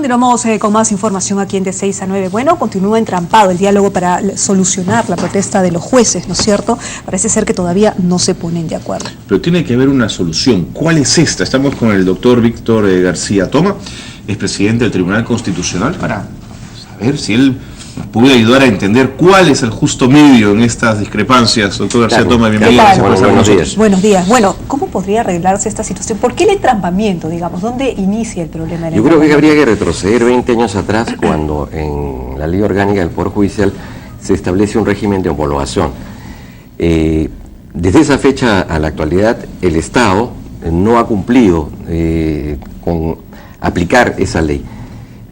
Continuamos con más información aquí en De 6 a 9. Bueno, continúa entrampado el diálogo para solucionar la protesta de los jueces, ¿no es cierto? Parece ser que todavía no se ponen de acuerdo. Pero tiene que haber una solución. ¿Cuál es esta? Estamos con el doctor Víctor García Toma, es presidente del Tribunal Constitucional, para saber si él nos puede ayudar a entender cuál es el justo medio en estas discrepancias. Doctor García Toma, bienvenido. Buenos días. Buenos días. Bueno, ¿cómo podría arreglarse esta situación? ¿Por qué el entrampamiento, digamos? ¿Dónde inicia el problema del Yo creo que habría que retroceder 20 años atrás, cuando en la Ley Orgánica del Poder Judicial se establece un régimen de homologación. Desde esa fecha a la actualidad, el Estado no ha cumplido con aplicar esa ley.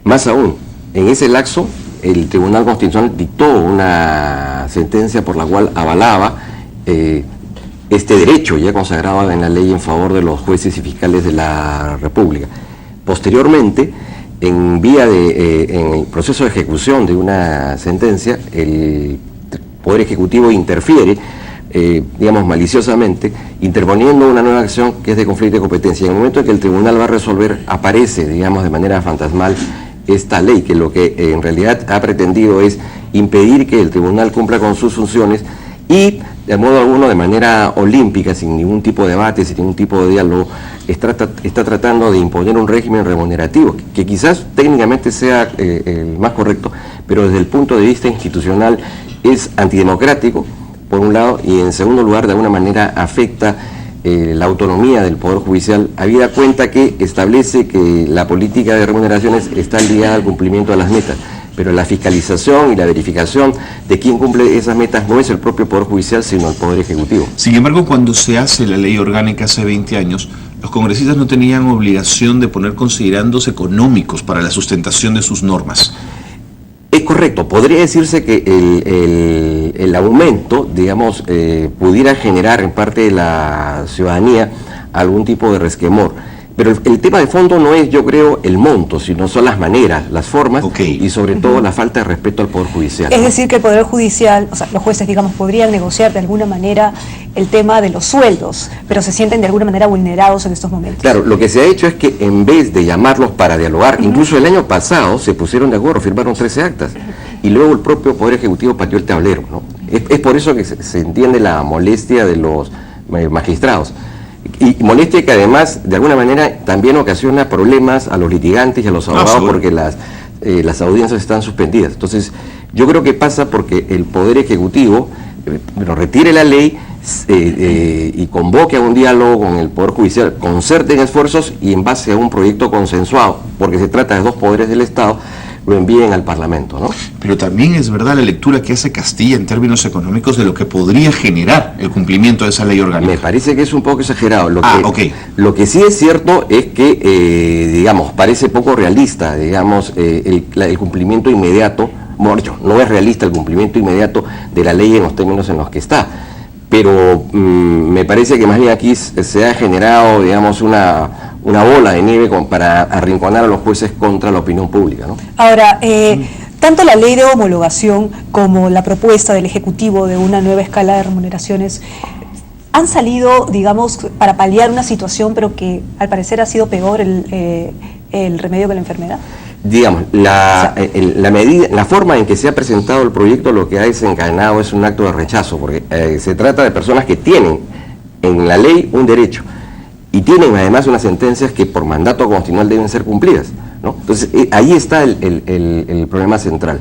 Más aún, en ese lapso, el Tribunal Constitucional dictó una sentencia por la cual avalaba este derecho ya consagrado en la ley en favor de los jueces y fiscales de la República. Posteriormente, en el proceso de ejecución de una sentencia, el Poder Ejecutivo interfiere, digamos maliciosamente, interponiendo una nueva acción que es de conflicto de competencia. En el momento en que el tribunal va a resolver, aparece, digamos, de manera fantasmal esta ley, que lo que en realidad ha pretendido es impedir que el tribunal cumpla con sus funciones y, de modo alguno, de manera olímpica, sin ningún tipo de debate, sin ningún tipo de diálogo, está tratando de imponer un régimen remunerativo, que quizás técnicamente sea el más correcto, pero desde el punto de vista institucional es antidemocrático, por un lado, y en segundo lugar, de alguna manera afecta la autonomía del Poder Judicial, habida cuenta que establece que la política de remuneraciones está ligada al cumplimiento de las metas, pero la fiscalización y la verificación de quién cumple esas metas no es el propio Poder Judicial, sino el Poder Ejecutivo. Sin embargo, cuando se hace la ley orgánica hace 20 años, los congresistas no tenían obligación de poner considerandos económicos para la sustentación de sus normas. Es correcto, podría decirse que el aumento, digamos, pudiera generar en parte de la ciudadanía algún tipo de resquemor. Pero el tema de fondo no es, yo creo, el monto, sino son las maneras, las formas y sobre todo la falta de respeto al Poder Judicial. Es decir, que el Poder Judicial, o sea, los jueces, digamos, podrían negociar de alguna manera el tema de los sueldos, pero se sienten de alguna manera vulnerados en estos momentos. Claro, lo que se ha hecho es que en vez de llamarlos para dialogar, incluso el año pasado se pusieron de acuerdo, firmaron 13 actas, y luego el propio Poder Ejecutivo pateó el tablero, ¿no? Es por eso que se entiende la molestia de los magistrados. Y molestia que además, de alguna manera, también ocasiona problemas a los litigantes y a los abogados, porque las audiencias están suspendidas. Entonces, yo creo que pasa porque el Poder Ejecutivo retire la ley y convoque a un diálogo con el Poder Judicial, concerten esfuerzos y en base a un proyecto consensuado, porque se trata de dos poderes del Estado, lo envíen al Parlamento, ¿no? Pero también es verdad la lectura que hace Castilla en términos económicos de lo que podría generar el cumplimiento de esa ley orgánica. Me parece que es un poco exagerado. Lo que sí es cierto es que, digamos, parece poco realista, digamos, el cumplimiento inmediato, no es realista el cumplimiento inmediato de la ley en los términos en los que está. Pero me parece que más bien aquí se ha generado, digamos, una bola de nieve para arrinconar a los jueces contra la opinión pública, ¿no? Ahora, tanto la ley de homologación como la propuesta del Ejecutivo de una nueva escala de remuneraciones han salido, digamos, para paliar una situación, pero que al parecer ha sido peor el remedio que la enfermedad. Digamos, la forma en que se ha presentado el proyecto lo que ha desencadenado es un acto de rechazo, porque se trata de personas que tienen en la ley un derecho y tienen además unas sentencias que por mandato constitucional deben ser cumplidas, ¿no? Entonces ahí está el problema central,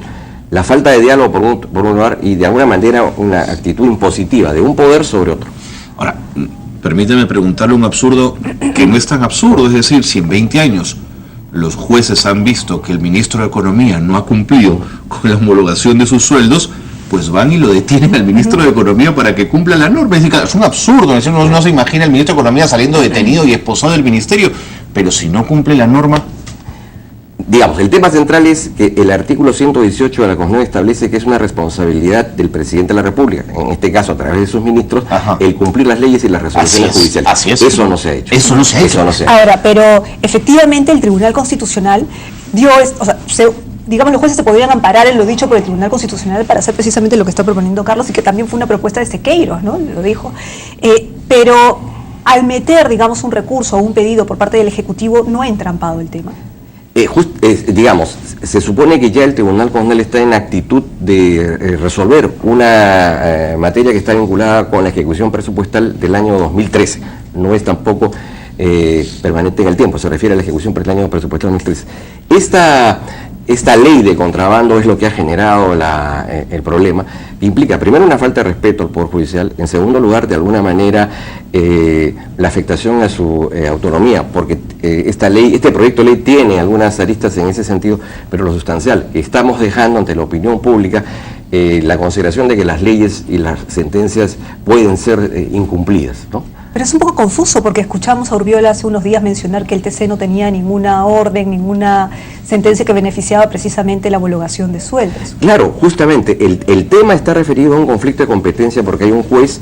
la falta de diálogo por un lugar y de alguna manera una actitud impositiva de un poder sobre otro. Ahora, permíteme preguntarle un absurdo que no es tan absurdo, es decir, si en 20 años los jueces han visto que el ministro de Economía no ha cumplido con la homologación de sus sueldos, pues van y lo detienen al ministro de Economía para que cumpla la norma. Es decir, es un absurdo, no se imagina el ministro de Economía saliendo detenido y esposado del ministerio, pero si no cumple la norma... Digamos, el tema central es que el artículo 118 de la Constitución establece que es una responsabilidad del presidente de la República, en este caso a través de sus ministros, el cumplir las leyes y las resoluciones judiciales. Así es. Eso no se ha hecho. Eso no se ha hecho. Ahora, pero efectivamente el Tribunal Constitucional dio, digamos, los jueces se podrían amparar en lo dicho por el Tribunal Constitucional para hacer precisamente lo que está proponiendo Carlos, y que también fue una propuesta de Sequeiros, ¿no? Lo dijo. Pero al meter, digamos, un recurso o un pedido por parte del Ejecutivo, no ha entrampado el tema. digamos, se supone que ya el Tribunal Constitucional está en actitud de resolver una materia que está vinculada con la ejecución presupuestal del año 2013. No es tampoco permanente en el tiempo, se refiere a la ejecución del año presupuestal 2013. Esta ley de contrabando es lo que ha generado el problema, que implica primero una falta de respeto al Poder Judicial, en segundo lugar, de alguna manera, la afectación a su autonomía, porque este proyecto de ley tiene algunas aristas en ese sentido, pero lo sustancial, que estamos dejando ante la opinión pública la consideración de que las leyes y las sentencias pueden ser incumplidas, ¿no? Pero es un poco confuso porque escuchamos a Urbiola hace unos días mencionar que el TC no tenía ninguna orden, ninguna sentencia que beneficiaba precisamente la homologación de sueldos. Claro, justamente, el tema está referido a un conflicto de competencia porque hay un juez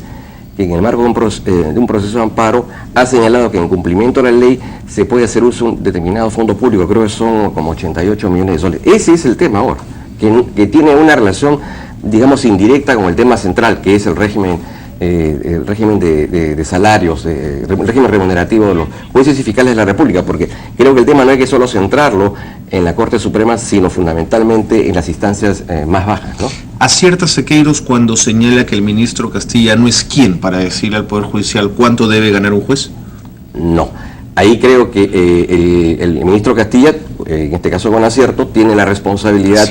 que en el marco de un proceso de amparo ha señalado que en cumplimiento de la ley se puede hacer uso de un determinado fondo público, creo que son como 88 millones de soles. Ese es el tema ahora, que tiene una relación, digamos, indirecta con el tema central, que es el régimen de salarios, el régimen remunerativo de los jueces y fiscales de la República, porque creo que el tema no hay que solo centrarlo en la Corte Suprema, sino fundamentalmente en las instancias más bajas, ¿no? ¿Acierta Sequeiros cuando señala que el ministro Castilla no es quien para decirle al Poder Judicial cuánto debe ganar un juez? No. Ahí creo que el ministro Castilla, en este caso con acierto, tiene la responsabilidad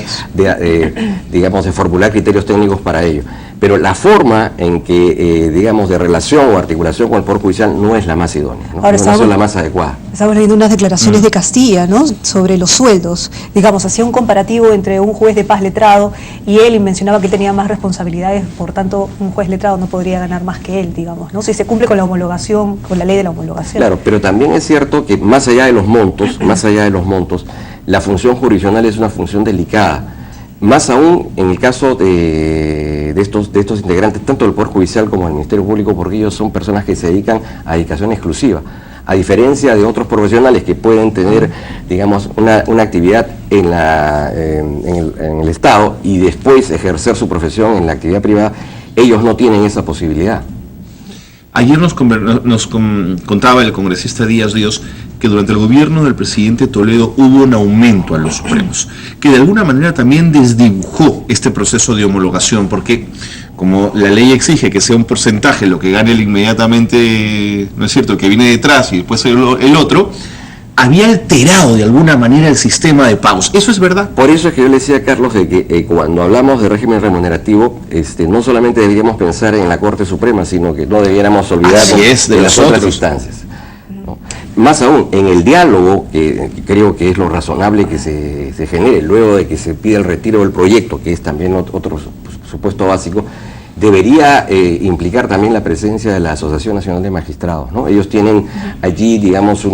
digamos, de formular criterios técnicos para ello. Pero la forma en que, digamos, de relación o articulación con el Poder Judicial no es la más idónea, ¿no? Ahora no es la más adecuada. Estamos leyendo unas declaraciones de Castilla, ¿no?, sobre los sueldos. Digamos, hacía un comparativo entre un juez de paz letrado y él, y mencionaba que tenía más responsabilidades, por tanto, un juez letrado no podría ganar más que él, digamos, ¿no? Si se cumple con la homologación, con la ley de la homologación. Claro, pero también es cierto que más allá de los montos, la función jurisdiccional es una función delicada. Más aún en el caso de estos integrantes, tanto del Poder Judicial como del Ministerio Público, porque ellos son personas que se dedican a dedicación exclusiva, a diferencia de otros profesionales que pueden tener, digamos, una actividad en el Estado y después ejercer su profesión en la actividad privada. Ellos no tienen esa posibilidad. Ayer nos contaba el congresista Díaz Ríos que durante el gobierno del presidente Toledo hubo un aumento a los supremos, que de alguna manera también desdibujó este proceso de homologación, porque como la ley exige que sea un porcentaje lo que gane el inmediatamente, ¿no es cierto?, el que viene detrás y después el otro, había alterado de alguna manera el sistema de pagos. ¿Eso es verdad? Por eso es que yo le decía a Carlos de que cuando hablamos de régimen remunerativo, no solamente deberíamos pensar en la Corte Suprema, sino que no debiéramos olvidarnos de las otras instancias, ¿no? Más aún, en el diálogo, que creo que es lo razonable que se genere luego de que se pida el retiro del proyecto, que es también otro supuesto básico, debería implicar también la presencia de la Asociación Nacional de Magistrados, ¿no? Ellos tienen allí, digamos,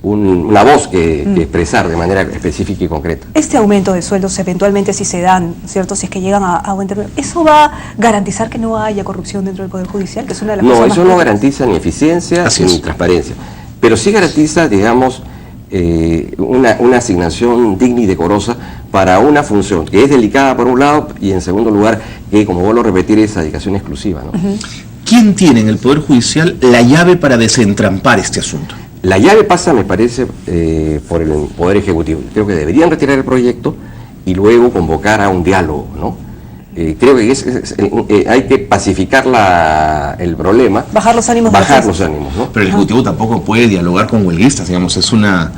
una voz que expresar de manera específica y concreta. Este aumento de sueldos, eventualmente si se dan, ¿cierto?, si es que llegan a buen término, ¿eso va a garantizar que no haya corrupción dentro del Poder Judicial? Que es una de las cosas eso no garantiza ni eficiencia ni transparencia, pero sí garantiza, digamos, una asignación digna y decorosa para una función que es delicada por un lado y en segundo lugar que, como vuelvo a repetir, es dedicación exclusiva, ¿no? ¿Quién tiene en el Poder Judicial la llave para desentrampar este asunto? La llave pasa, me parece, por el Poder Ejecutivo. Creo que deberían retirar el proyecto y luego convocar a un diálogo, ¿no? Creo que hay que pacificar el problema. Bajar los ánimos. ¿No? Pero el Ejecutivo tampoco puede dialogar con huelguistas, digamos, es una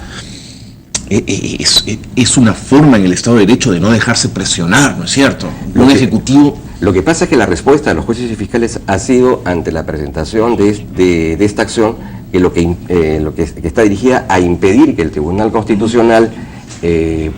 forma en el Estado de Derecho de no dejarse presionar, ¿no es cierto? Un Ejecutivo... Lo que pasa es que la respuesta de los jueces y fiscales ha sido, ante la presentación de esta acción, que lo que está dirigida a impedir que el Tribunal Constitucional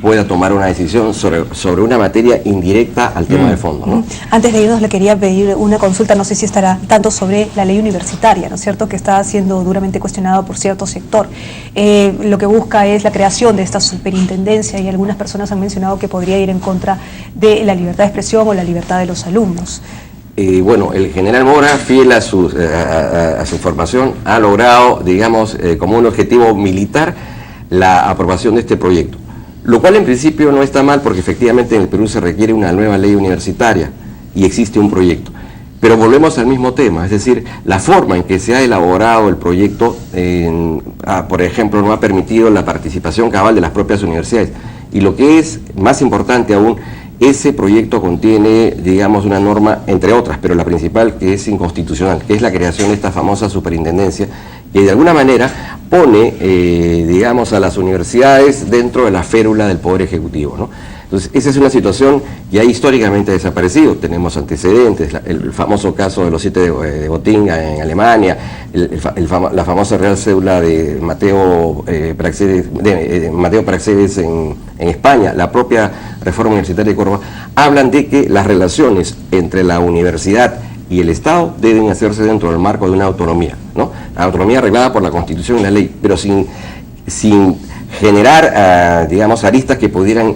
pueda tomar una decisión sobre una materia indirecta al tema de fondo, ¿no? Antes de irnos le quería pedir una consulta, no sé si estará tanto sobre la ley universitaria, ¿no es cierto?, que está siendo duramente cuestionada por cierto sector. Lo que busca es la creación de esta superintendencia y algunas personas han mencionado que podría ir en contra de la libertad de expresión o la libertad de los alumnos. Bueno, el general Mora, fiel a su formación, ha logrado, digamos, como un objetivo militar, la aprobación de este proyecto. Lo cual en principio no está mal porque efectivamente en el Perú se requiere una nueva ley universitaria y existe un proyecto. Pero volvemos al mismo tema, es decir, la forma en que se ha elaborado el proyecto, por ejemplo, no ha permitido la participación cabal de las propias universidades. Y lo que es más importante aún, ese proyecto contiene, digamos, una norma, entre otras, pero la principal que es inconstitucional, que es la creación de esta famosa superintendencia, que de alguna manera pone, digamos, a las universidades dentro de la férula del Poder Ejecutivo, ¿no? Entonces, esa es una situación que ha históricamente desaparecido. Tenemos antecedentes, el famoso caso de los 7 de Gotinga en Alemania, la famosa Real Cédula de Mateo Praxedes en España, la propia reforma universitaria de Córdoba, hablan de que las relaciones entre la universidad y el Estado deben hacerse dentro del marco de una autonomía, ¿no? La autonomía arreglada por la Constitución y la ley, pero sin generar, digamos, aristas que pudieran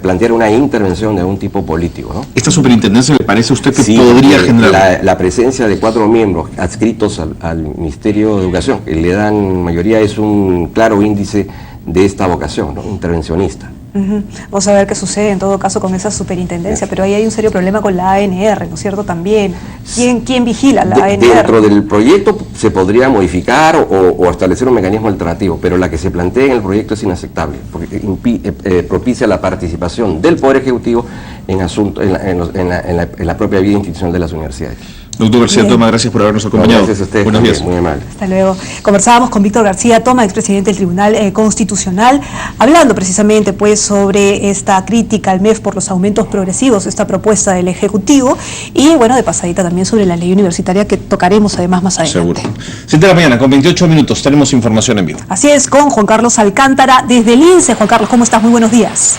plantear una intervención de algún tipo político, ¿no? ¿Esta superintendencia le parece a usted que sí, podría generar? La presencia de 4 miembros adscritos al Ministerio de Educación, que le dan mayoría, es un claro índice de esta vocación, ¿no? Intervencionista. Vamos a ver qué sucede en todo caso con esa superintendencia, pero ahí hay un serio problema con la ANR, ¿no es cierto? También, ¿quién vigila la ANR? Dentro del proyecto se podría modificar o establecer un mecanismo alternativo, pero la que se plantea en el proyecto es inaceptable, porque propicia la participación del Poder Ejecutivo en la propia vida institucional de las universidades. Doctor García Toma, gracias por habernos acompañado. Gracias a ustedes. Buenos días. Muy amable. Hasta luego. Conversábamos con Víctor García Toma, expresidente del Tribunal Constitucional, hablando precisamente pues sobre esta crítica al MEF por los aumentos progresivos, esta propuesta del Ejecutivo, y bueno, de pasadita también sobre la ley universitaria que tocaremos además más adelante. Seguro. 7 de la mañana, con 28 minutos, tenemos información en vivo. Así es, con Juan Carlos Alcántara desde el INSE. Juan Carlos, ¿cómo estás? Muy buenos días.